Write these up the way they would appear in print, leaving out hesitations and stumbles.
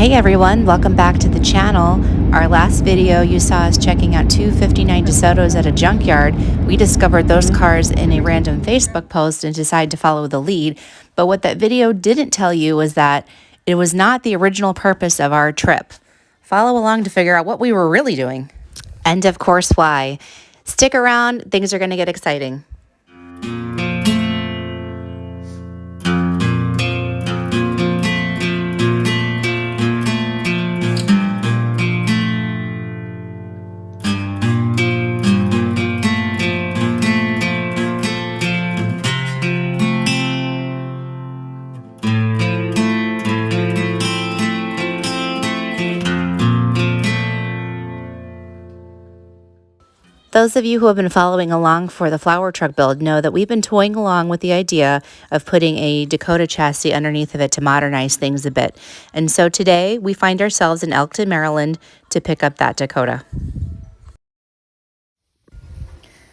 Hey everyone, welcome back to the channel. Our last video you saw us checking out two 59 Desotos at a junkyard. We discovered those cars in a random Facebook post and decided to follow the lead. But what that video didn't tell you was that it was not the original purpose of our trip. Follow along to figure out what we were really doing. And of course why. Stick around, things are going to get exciting. Those of you who have been following along for the flower truck build know that we've been toying along with the idea of putting a Dakota chassis underneath of it to modernize things a bit. And so today we find ourselves in Elkton, Maryland to pick up that Dakota.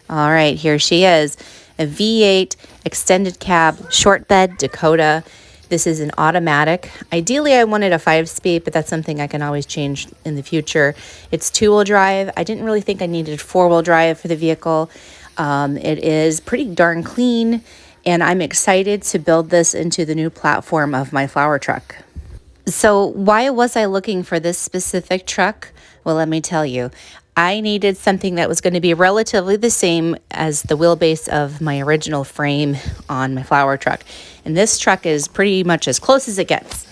All right, here she is, a V8 extended cab short bed Dakota. This is an automatic. Ideally, I wanted a 5-speed, but that's something I can always change in the future. It's 2-wheel drive. I didn't really think I needed 4-wheel drive for the vehicle. It is pretty darn clean, and I'm excited to build this into the new platform of my flower truck. So why was I looking for this specific truck? Well, let me tell you. I needed something that was going to be relatively the same as the wheelbase of my original frame on my flower truck. And this truck is pretty much as close as it gets.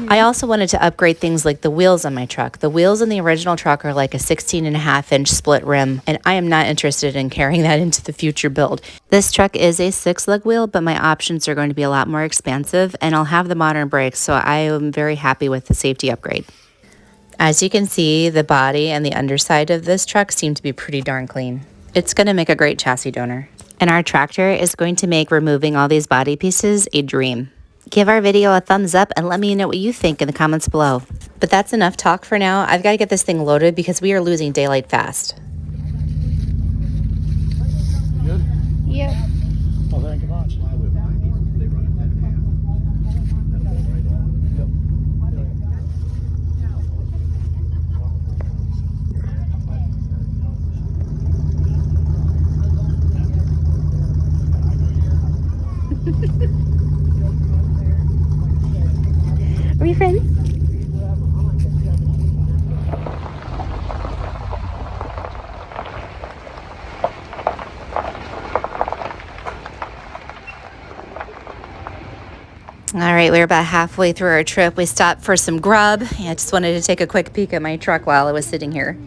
I also wanted to upgrade things like the wheels on my truck. The wheels in the original truck are like a 16.5-inch split rim, and I am not interested in carrying that into the future build. This truck is a 6-lug wheel, but my options are going to be a lot more expansive, and I'll have the modern brakes, so I am very happy with the safety upgrade. As you can see, the body and the underside of this truck seem to be pretty darn clean. It's going to make a great chassis donor. And our tractor is going to make removing all these body pieces a dream. Give our video a thumbs up and let me know what you think in the comments below. But that's enough talk for now. I've got to get this thing loaded because we are losing daylight fast. Good? Yep. Oh, thank you much. Are we friends? All right, we're about halfway through our trip. We stopped for some grub. I just wanted to take a quick peek at my truck while I was sitting here.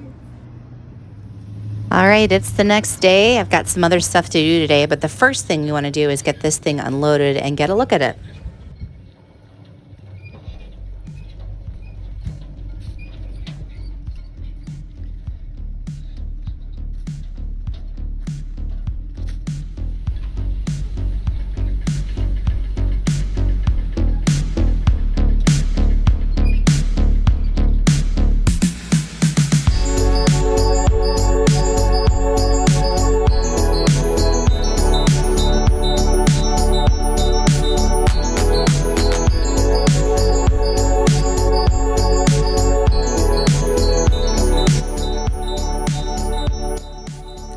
All right, it's the next day. I've got some other stuff to do today, but the first thing we want to do is get this thing unloaded and get a look at it.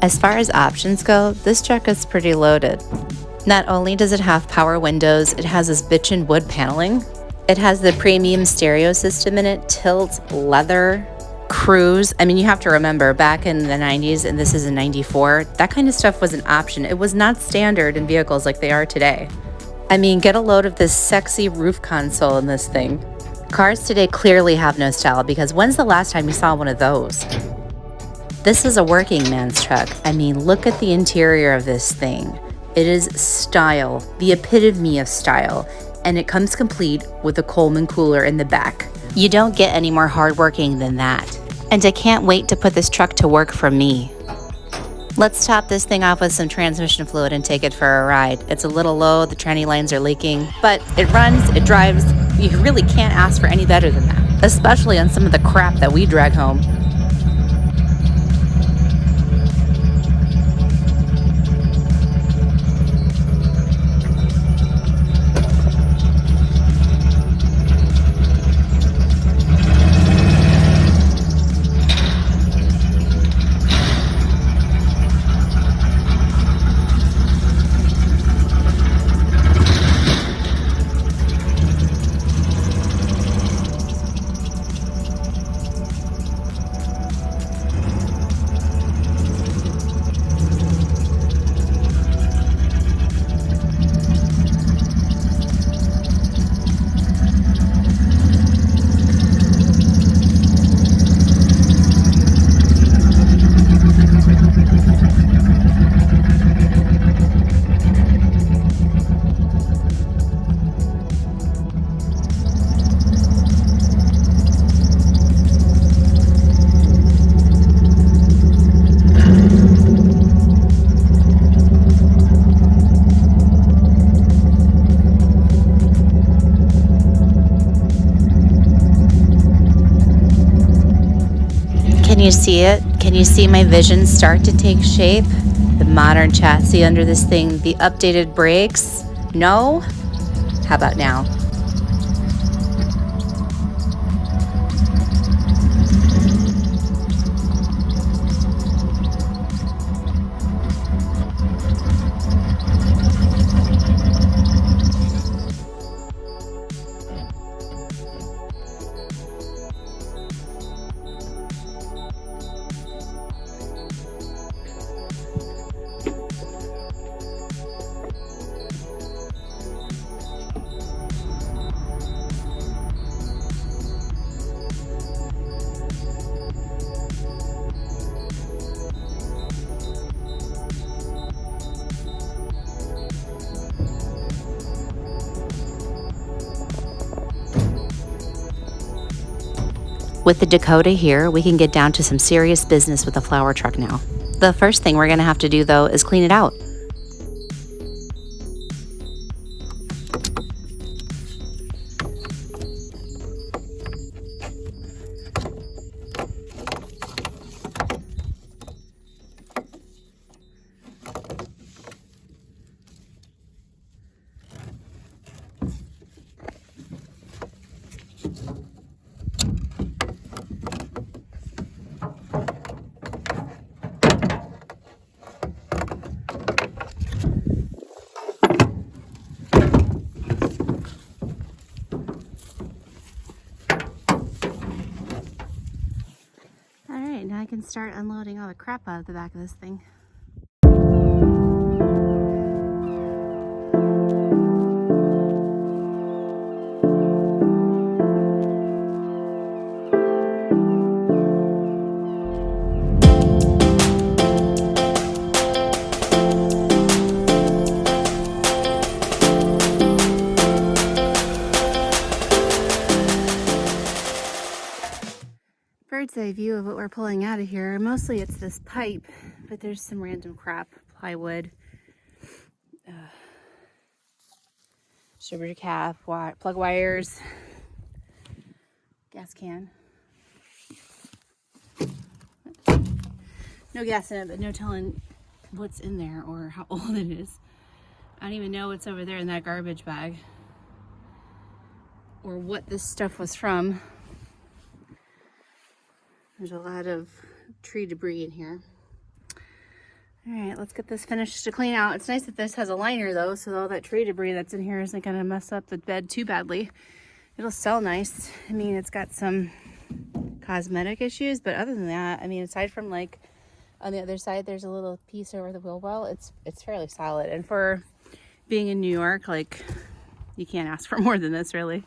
As far as options go, this truck is pretty loaded. Not only does it have power windows, it has this bitchin' wood paneling. It has the premium stereo system in it, tilt, leather, cruise. I mean, you have to remember, back in the 90s, and this is in 94, that kind of stuff was an option. It was not standard in vehicles like they are today. I mean, get a load of this sexy roof console in this thing. Cars today clearly have no style, because when's the last time you saw one of those? This is a working man's truck. I mean, look at the interior of this thing. It is style, the epitome of style, and it comes complete with a Coleman cooler in the back. You don't get any more hardworking than that. And I can't wait to put this truck to work for me. Let's top this thing off with some transmission fluid and take it for a ride. It's a little low, the tranny lines are leaking, but it runs, it drives. You really can't ask for any better than that, especially on some of the crap that we drag home. Can you see it? Can you see my vision start to take shape? The modern chassis under this thing, the updated brakes? No? How about now? With the Dakota here, we can get down to some serious business with the flower truck now. The first thing we're gonna have to do though is clean it out. All right, now I can start unloading all the crap out of the back of this thing. Bird's eye view of what we're pulling out of here. Mostly it's this pipe, but there's some random crap, plywood, distributor cap, plug wires, gas can. No gas in it, but no telling what's in there or how old it is. I don't even know what's over there in that garbage bag or what this stuff was from. There's a lot of tree debris in here. All right, let's get this finished to clean out. It's nice that this has a liner though, so all that tree debris that's in here isn't gonna mess up the bed too badly. It'll sell nice. I mean, it's got some cosmetic issues, but other than that, I mean, aside from like on the other side, there's a little piece over the wheel well. It's fairly solid. And for being in New York, like you can't ask for more than this really.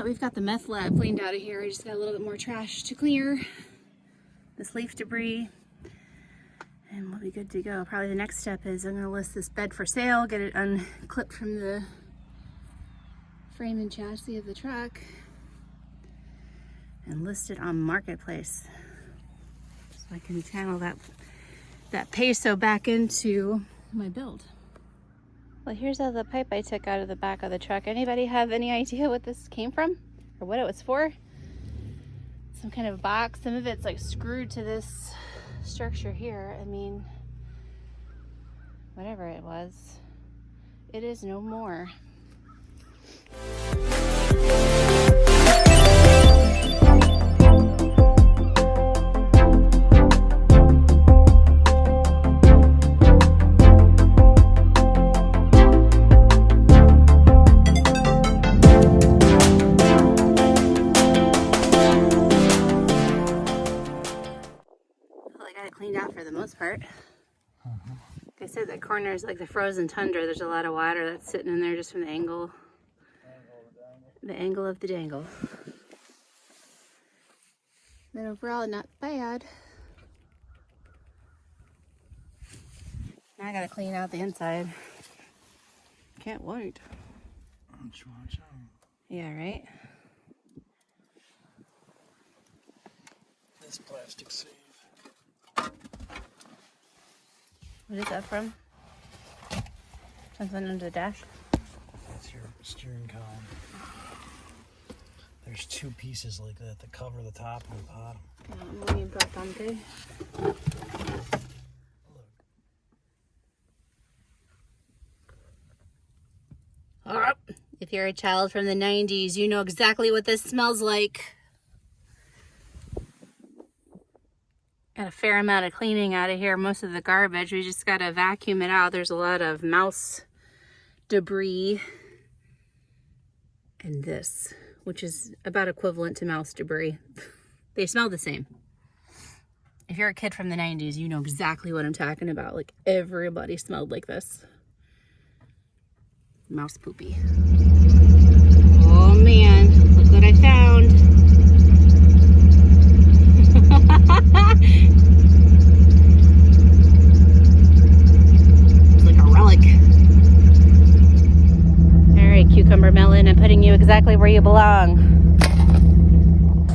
We've got the meth lab cleaned out of here. I just got a little bit more trash to clear. This leaf debris. And we'll be good to go. Probably the next step is I'm going to list this bed for sale, get it unclipped from the frame and chassis of the truck, and list it on Marketplace. So I can channel that peso back into my build. Well, here's all the pipe I took out of the back of the truck. Anybody have any idea what this came from or what it was for? Some kind of box. Some of it's like screwed to this structure here. I mean, whatever it was, it is no more. Cleaned out for the most part. Like I said, that corner is like the frozen tundra. There's a lot of water that's sitting in there just from the angle of the dangle. But overall, not bad. Now I gotta clean out the inside. can't wait. Watch out. Yeah, right? This plastic sleeve. What is that from? Something under the dash? That's your steering column. There's two pieces like that that cover the top and the bottom. Muy importante. Alright. If you're a child from the 90s, you know exactly what this smells like. Got a fair amount of cleaning out of here. Most of the garbage, we just got to vacuum it out. There's a lot of mouse debris. And this, which is about equivalent to mouse debris. They smell the same. If you're a kid from the 90s, you know exactly what I'm talking about. Like, everybody smelled like this. Mouse poopy. Oh man, look what I found. It's like a relic. All right, cucumber melon, I'm putting you exactly where you belong.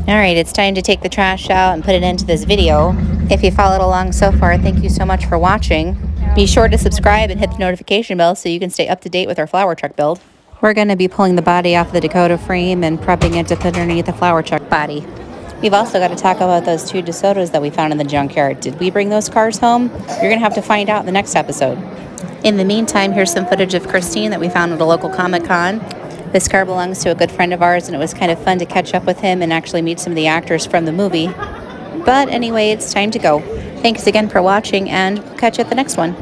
All right, it's time to take the trash out and put it into this video. If you followed along so far, thank you so much for watching. Be sure to subscribe and hit the notification bell so you can stay up to date with our flower truck build. We're going to be pulling the body off the Dakota frame and prepping it to put underneath the flower truck body. We've also got to talk about those two Desotos that we found in the junkyard. Did we bring those cars home? You're going to have to find out in the next episode. In the meantime, here's some footage of Christine that we found at a local Comic-Con. This car belongs to a good friend of ours, and it was kind of fun to catch up with him and actually meet some of the actors from the movie. But anyway, it's time to go. Thanks again for watching, and we'll catch you at the next one.